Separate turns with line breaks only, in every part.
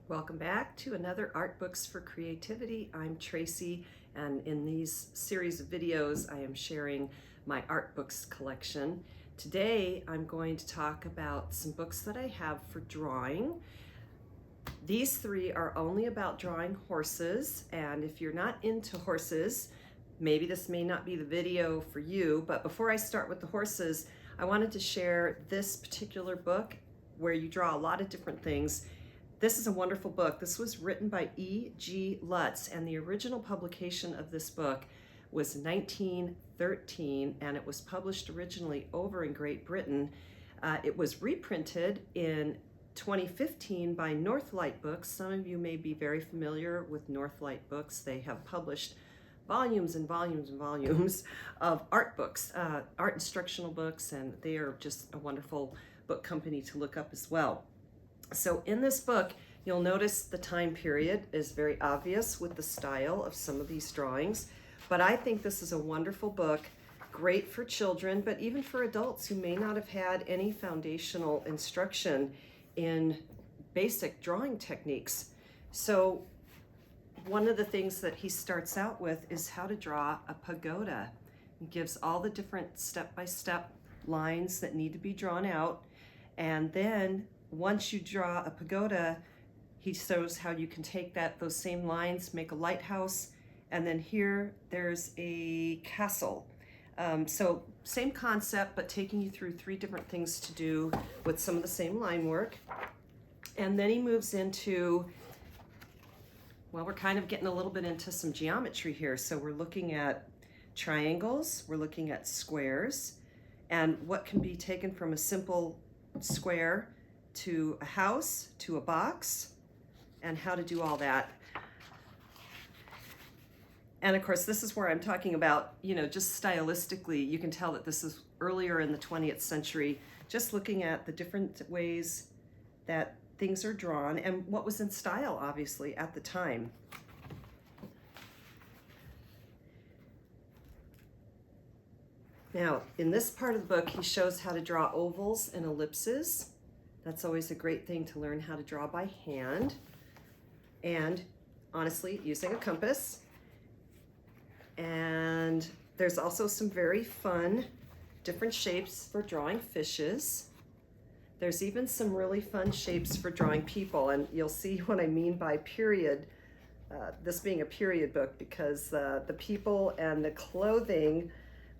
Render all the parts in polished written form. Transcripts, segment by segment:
Welcome back to another Art Books for Creativity. I'm Tracy, and in these series of videos I am sharing my art books collection. Today I'm going to talk about some books that I have for drawing. These three are only about drawing horses, and if you're not into horses, maybe this may not be the video for you, but before I start with the horses, I wanted to share this particular book where you draw a lot of different things. This is a wonderful book. This was written by E.G. Lutz, and the original publication of this book was 1913, and it was published originally over in Great Britain. It was reprinted in 2015 by Northlight Books. Some of you may be very familiar with Northlight Books. They have published volumes and volumes and volumes of art books, art instructional books, and they are just a wonderful book company to look up as well. So in this book, you'll notice the time period is very obvious with the style of some of these drawings, but I think this is a wonderful book, great for children, but even for adults who may not have had any foundational instruction in basic drawing techniques. So one of the things that he starts out with is how to draw a pagoda. He gives all the different step-by-step lines that need to be drawn out, and then once you draw a pagoda, he shows how you can take those same lines, make a lighthouse, and then here there's a castle. So same concept, but taking you through three different things to do with some of the same line work. And then he moves into, well, we're kind of getting a little bit into some geometry here. So we're looking at triangles, we're looking at squares, and what can be taken from a simple square to a house, to a box, and how to do all that. And of course, this is where I'm talking about, just stylistically, you can tell that this is earlier in the 20th century, just looking at the different ways that things are drawn and what was in style, obviously, at the time. Now, in this part of the book, he shows how to draw ovals and ellipses. That's always a great thing to learn how to draw by hand. And honestly, using a compass. And there's also some very fun different shapes for drawing fishes. There's even some really fun shapes for drawing people, and you'll see what I mean by period, this being a period book, because the people and the clothing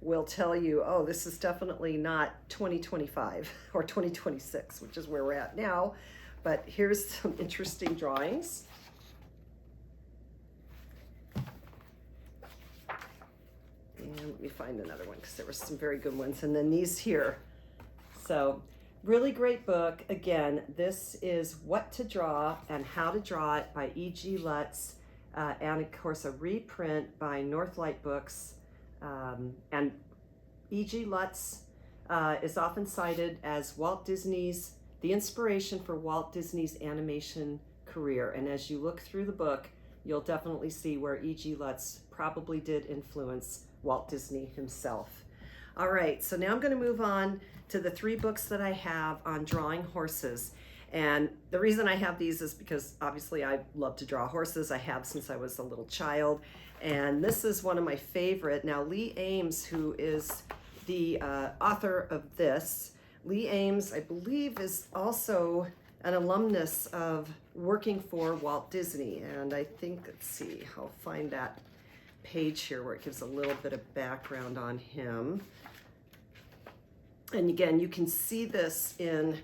will tell you, oh, this is definitely not 2025 or 2026, which is where we're at now. But here's some interesting drawings. And let me find another one, because there were some very good ones. And then these here. So really great book. Again, this is What to Draw and How to Draw It by E.G. Lutz, and of course a reprint by Northlight Books. And E.G. Lutz is often cited as the inspiration for Walt Disney's animation career. And as you look through the book, you'll definitely see where E.G. Lutz probably did influence Walt Disney himself. All right, so now I'm going to move on to the three books that I have on drawing horses. And the reason I have these is because obviously I love to draw horses. I have since I was a little child. And this is one of my favorite. Now, Lee Ames, who is the author of this, Lee Ames, I believe, is also an alumnus of working for Walt Disney. And I think, let's see, I'll find that page here where it gives a little bit of background on him. And again, you can see this in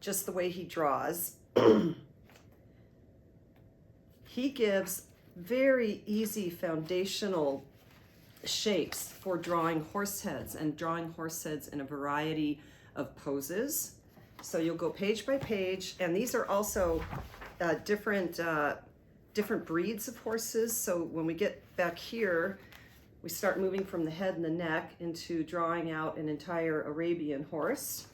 just the way he draws. He gives very easy foundational shapes for drawing horse heads, and drawing horse heads in a variety of poses. So you'll go page by page, and these are also different breeds of horses. So when we get back here, we start moving from the head and the neck into drawing out an entire Arabian horse.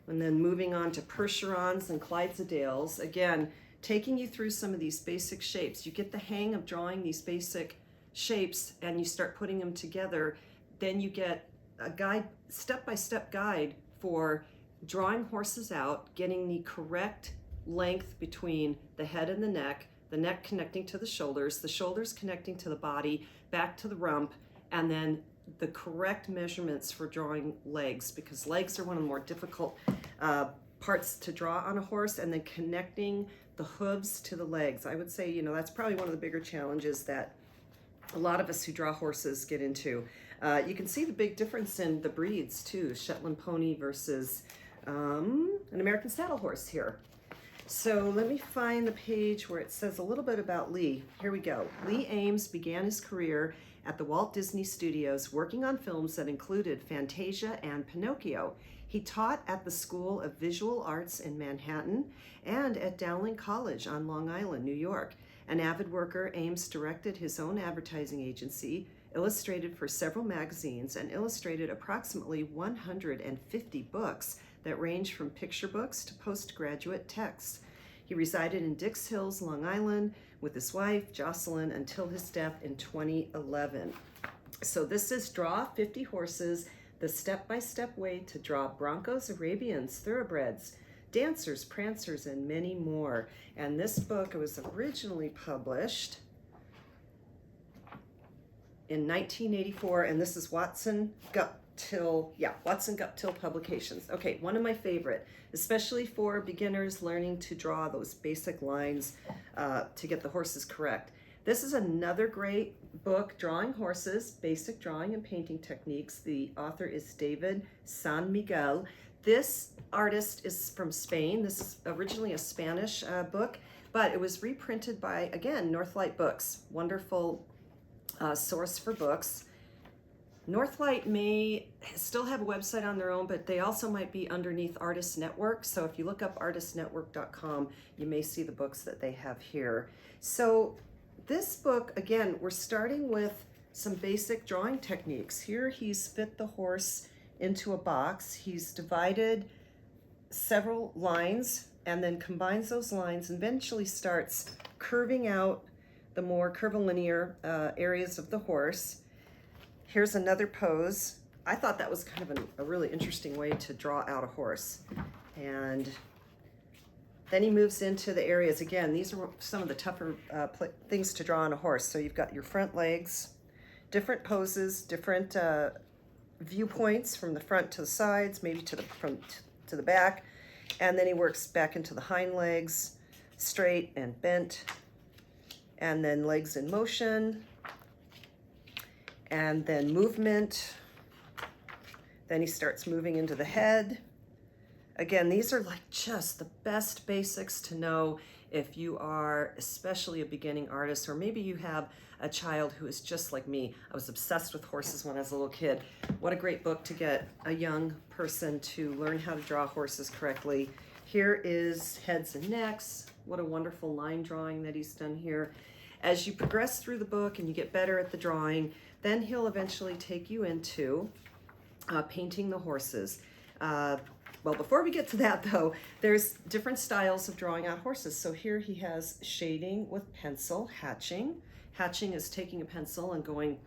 And then moving on to Percherons and Clydesdales. Again, taking you through some of these basic shapes. You get the hang of drawing these basic shapes and you start putting them together. Then you get a guide, step-by-step guide for drawing horses out, getting the correct length between the head and the neck connecting to the shoulders connecting to the body, back to the rump, and then the correct measurements for drawing legs, because legs are one of the more difficult parts to draw on a horse, and then connecting the hooves to the legs. I would say, that's probably one of the bigger challenges that a lot of us who draw horses get into. You can see the big difference in the breeds too, Shetland pony versus an American saddle horse here. So let me find the page where it says a little bit about Lee. Here we go. Lee Ames began his career at the Walt Disney Studios working on films that included Fantasia and Pinocchio. He taught at the School of Visual Arts in Manhattan and at Dowling College on Long Island, New York. An avid worker, Ames directed his own advertising agency, illustrated for several magazines, and illustrated approximately 150 books that range from picture books to postgraduate texts. He resided in Dix Hills, Long Island, with his wife, Jocelyn, until his death in 2011. So this is Draw 50 Horses, the step-by-step way to draw Broncos, Arabians, Thoroughbreds, Dancers, Prancers, and many more. And this book was originally published in 1984, and this is Watson Guptill Publications. Okay, one of my favorite, especially for beginners learning to draw those basic lines to get the horses correct. This is another great book, Drawing Horses, Basic Drawing and Painting Techniques. The author is David San Miguel. This artist is from Spain. This is originally a Spanish book, but it was reprinted by, again, Northlight Books. Wonderful source for books. Northlight may still have a website on their own, but they also might be underneath Artist Network. So if you look up artistnetwork.com, you may see the books that they have here. So this book, again, we're starting with some basic drawing techniques. Here he's fit the horse into a box. He's divided several lines and then combines those lines and eventually starts curving out the more curvilinear areas of the horse. Here's another pose. I thought that was kind of a really interesting way to draw out a horse. And then he moves into the areas. Again, these are some of the tougher things to draw on a horse. So you've got your front legs, different poses, different viewpoints from the front to the sides, maybe to the front to the back. And then he works back into the hind legs, straight and bent. And then legs in motion. And then movement. Then he starts moving into the head. Again, these are like just the best basics to know if you are especially a beginning artist, or maybe you have a child who is just like me. I was obsessed with horses when I was a little kid. What a great book to get a young person to learn how to draw horses correctly. Here is heads and necks. What a wonderful line drawing that he's done here. As you progress through the book and you get better at the drawing, then he'll eventually take you into painting the horses. Well, before we get to that though, there's different styles of drawing out horses. So here he has shading with pencil, hatching. Hatching is taking a pencil and going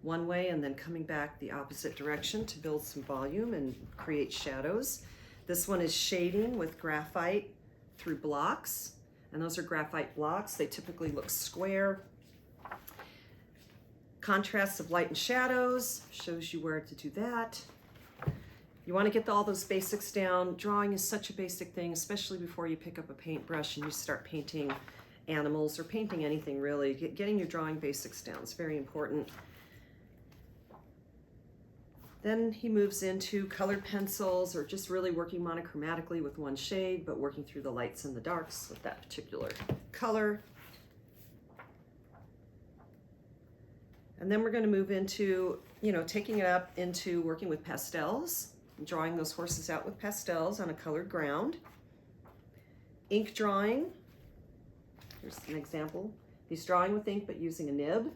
one way and then coming back the opposite direction to build some volume and create shadows. This one is shading with graphite through blocks, and those are graphite blocks. They typically look square. Contrasts of light and shadows shows you where to do that. You want to get all those basics down. Drawing is such a basic thing, especially before you pick up a paintbrush and you start painting animals or painting anything really. Getting your drawing basics down is very important. Then he moves into colored pencils, or just really working monochromatically with one shade, but working through the lights and the darks with that particular color. And then we're going to move into, taking it up into working with pastels, drawing those horses out with pastels on a colored ground. Ink drawing. Here's an example. He's drawing with ink but using a nib.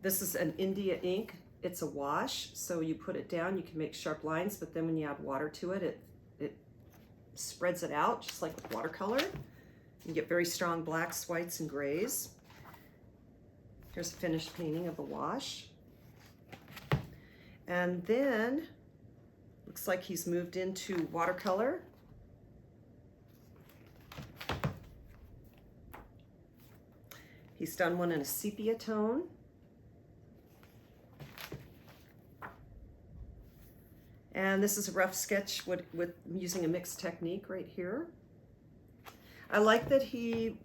This is an India ink. It's a wash, so you put it down, you can make sharp lines, but then when you add water to it, it spreads it out just like with watercolor. You get very strong blacks, whites, and grays. Here's a finished painting of a wash. And then Looks like he's moved into watercolor. He's done one in a sepia tone. And this is a rough sketch with using a mixed technique right here. I like that he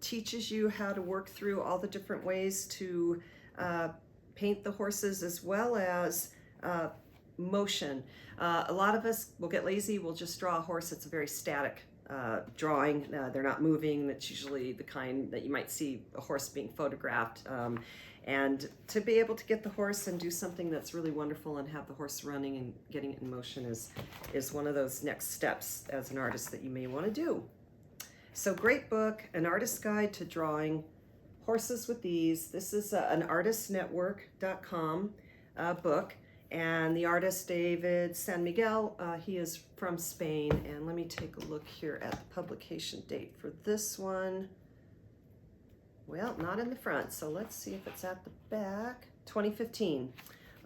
teaches you how to work through all the different ways to paint the horses, as well as motion. A lot of us will get lazy, we'll just draw a horse. It's a very static drawing. They're not moving. That's usually the kind that you might see a horse being photographed. And to be able to get the horse and do something that's really wonderful and have the horse running and getting it in motion is one of those next steps as an artist that you may want to do. So great book, An Artist's Guide to Drawing Horses with Ease. This is an artistnetwork.com book. And the artist, David San Miguel, he is from Spain. And let me take a look here at the publication date for this one. Well, not in the front, so let's see if it's at the back. 2015.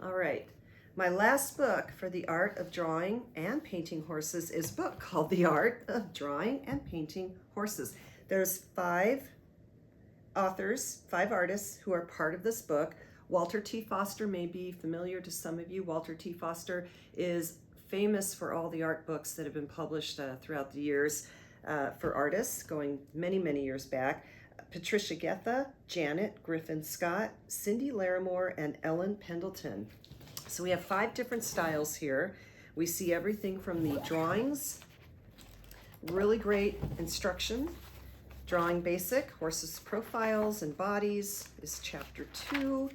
All right. My last book for the art of drawing and painting horses is a book called The Art of Drawing and Painting Horses. There's 5 authors, 5 artists who are part of this book. Walter T. Foster may be familiar to some of you. Walter T. Foster is famous for all the art books that have been published throughout the years for artists, going many, many years back. Patricia Getha, Janet Griffin Scott, Cindy Larimore, and Ellen Pendleton. So we have 5 different styles here. We see everything from the drawings, really great instruction, drawing basic, horses' profiles and bodies is chapter 2.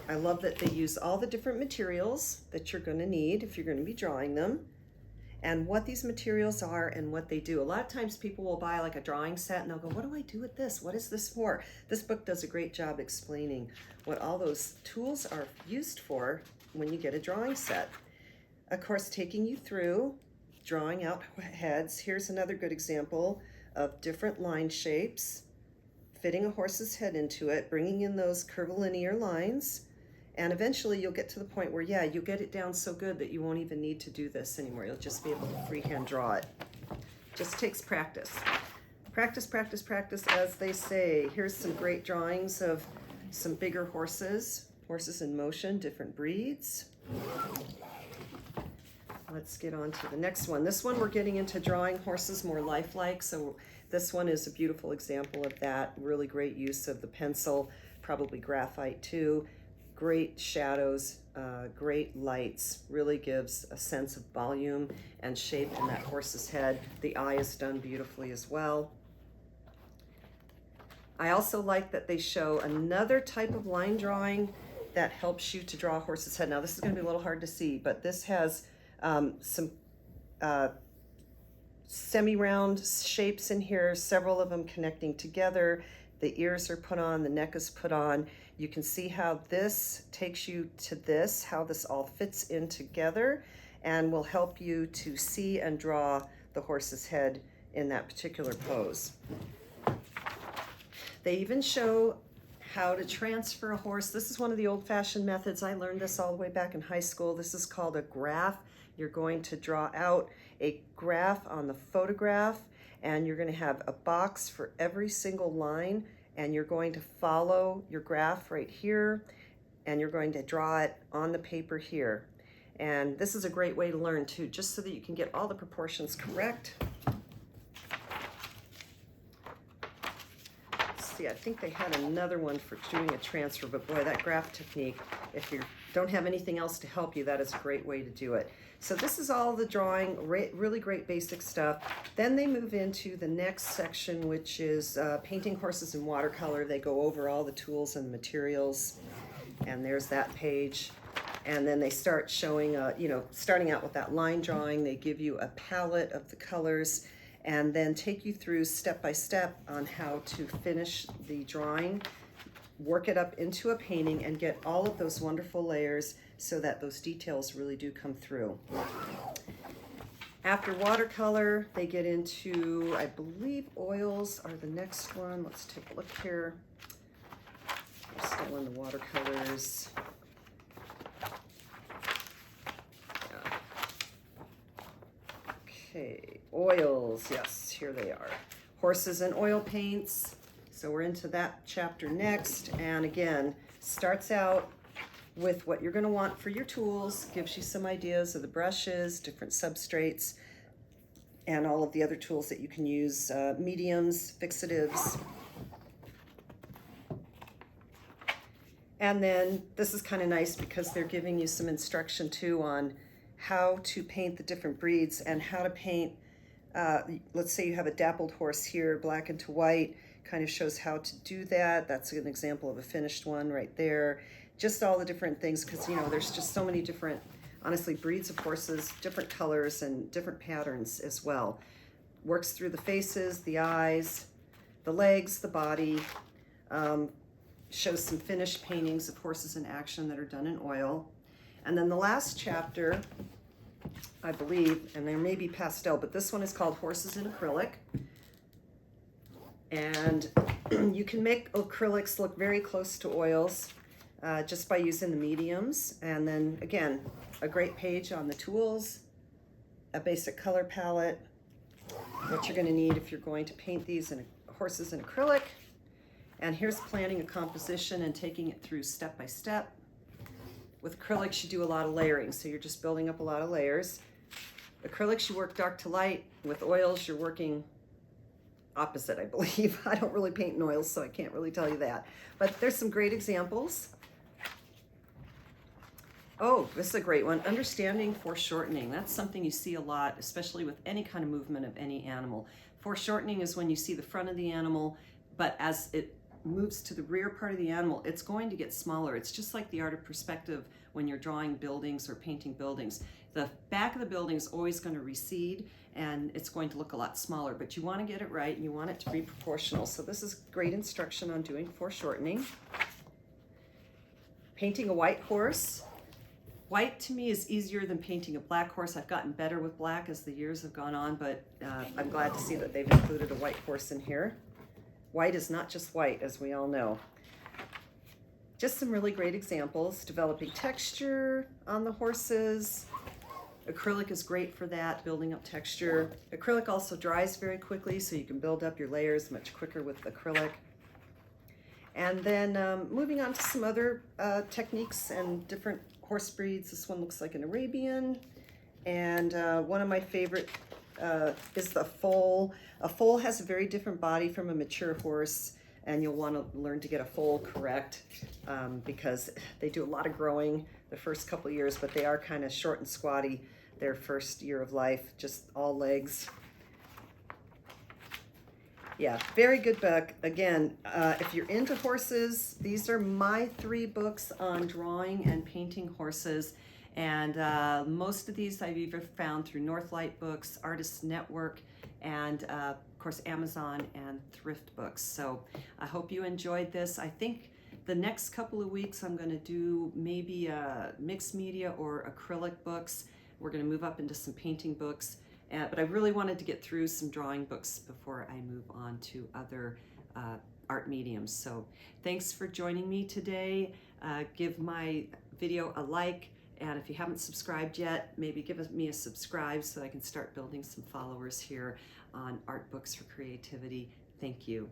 I love that they use all the different materials that you're going to need if you're going to be drawing them, and what these materials are and what they do. A lot of times people will buy like a drawing set and they'll go, what do I do with this? What is this for? This book does a great job explaining what all those tools are used for when you get a drawing set. Of course, taking you through drawing out heads. Here's another good example of different line shapes, fitting a horse's head into it, bringing in those curvilinear lines. And eventually you'll get to the point where, yeah, you get it down so good that you won't even need to do this anymore. You'll just be able to freehand draw it. Just takes practice. Practice, practice, practice, as they say. Here's some great drawings of some bigger horses, horses in motion, different breeds. Let's get on to the next one. This one we're getting into drawing horses more lifelike. So this one is a beautiful example of that. Really great use of the pencil, probably graphite too. Great shadows, great lights, really gives a sense of volume and shape in that horse's head. The eye is done beautifully as well. I also like that they show another type of line drawing that helps you to draw a horse's head. Now this is going to be a little hard to see, but this has some semi-round shapes in here, several of them connecting together. The ears are put on, the neck is put on. You can see how this takes you to this, how this all fits in together, and will help you to see and draw the horse's head in that particular pose. They even show how to transfer a horse. This is one of the old-fashioned methods. I learned this all the way back in high school. This is called a graph. You're going to draw out a graph on the photograph, and you're going to have a box for every single line, and you're going to follow your graph right here, and you're going to draw it on the paper here. And this is a great way to learn too, just so that you can get all the proportions correct. Let's see, I think they had another one for doing a transfer, but boy, that graph technique, if you don't have anything else to help you, that is a great way to do it. So this is all the drawing, really great basic stuff. Then they move into the next section, which is painting horses in watercolor. They go over all the tools and materials, and there's that page. And then they start showing, starting out with that line drawing. They give you a palette of the colors and then take you through step by step on how to finish the drawing, work it up into a painting, and get all of those wonderful layers so that those details really do come through. After watercolor, they get into, I believe oils are the next one. Let's take a look here. We're still in the watercolors. Okay, oils, yes, here they are. Horses and oil paints. So we're into that chapter next. And again, starts out with what you're going to want for your tools, gives you some ideas of the brushes, different substrates, and all of the other tools that you can use, mediums, fixatives. And then this is kind of nice because they're giving you some instruction too on how to paint the different breeds and how to paint, let's say you have a dappled horse here, black into white, kind of shows how to do that. That's an example of a finished one right there. Just all the different things, because you know there's just so many different, honestly, breeds of horses, different colors and different patterns as well. Works through the faces, the eyes, the legs, the body. Shows some finished paintings of horses in action that are done in oil. And then the last chapter, I believe, and there may be pastel, but this one is called Horses in Acrylic. And you can make acrylics look very close to oils just by using the mediums. And then again, a great page on the tools, a basic color palette, what you're going to need if you're going to paint these in horses in acrylic. And here's planning a composition and taking it through step by step. With acrylics, you do a lot of layering, so you're just building up a lot of layers. Acrylics, you work dark to light. With oils, you're working opposite, I believe. I don't really paint in oils, so I can't really tell you that. But there's some great examples. Oh, this is a great one. Understanding foreshortening. That's something you see a lot, especially with any kind of movement of any animal. Foreshortening is when you see the front of the animal, but as it moves to the rear part of the animal, it's going to get smaller. It's just like the art of perspective when you're drawing buildings or painting buildings. The back of the building is always going to recede and it's going to look a lot smaller, but you want to get it right and you want it to be proportional. So this is great instruction on doing foreshortening. Painting a white horse. White to me is easier than painting a black horse. I've gotten better with black as the years have gone on, but I'm glad to see that they've included a white horse in here. White is not just white, as we all know. Just some really great examples. Developing texture on the horses. Acrylic is great for that, building up texture. Acrylic also dries very quickly, so you can build up your layers much quicker with acrylic. And then moving on to some other techniques and different horse breeds. This one looks like an Arabian. And one of my favorite is the foal. A foal has a very different body from a mature horse, and you'll want to learn to get a foal correct because they do a lot of growing the first couple of years, but they are kind of short and squatty their first year of life, just all legs. Yeah, very good book. Again, if you're into horses, these are my 3 books on drawing and painting horses. And most of these I've either found through Northlight Books, Artists Network, and of course Amazon and Thrift Books. So I hope you enjoyed this. I think the next couple of weeks I'm going to do maybe mixed media or acrylic books. We're going to move up into some painting books. But I really wanted to get through some drawing books before I move on to other art mediums. So thanks for joining me today. Give my video a like. And if you haven't subscribed yet, maybe give me a subscribe so I can start building some followers here on Art Books for Creativity. Thank you.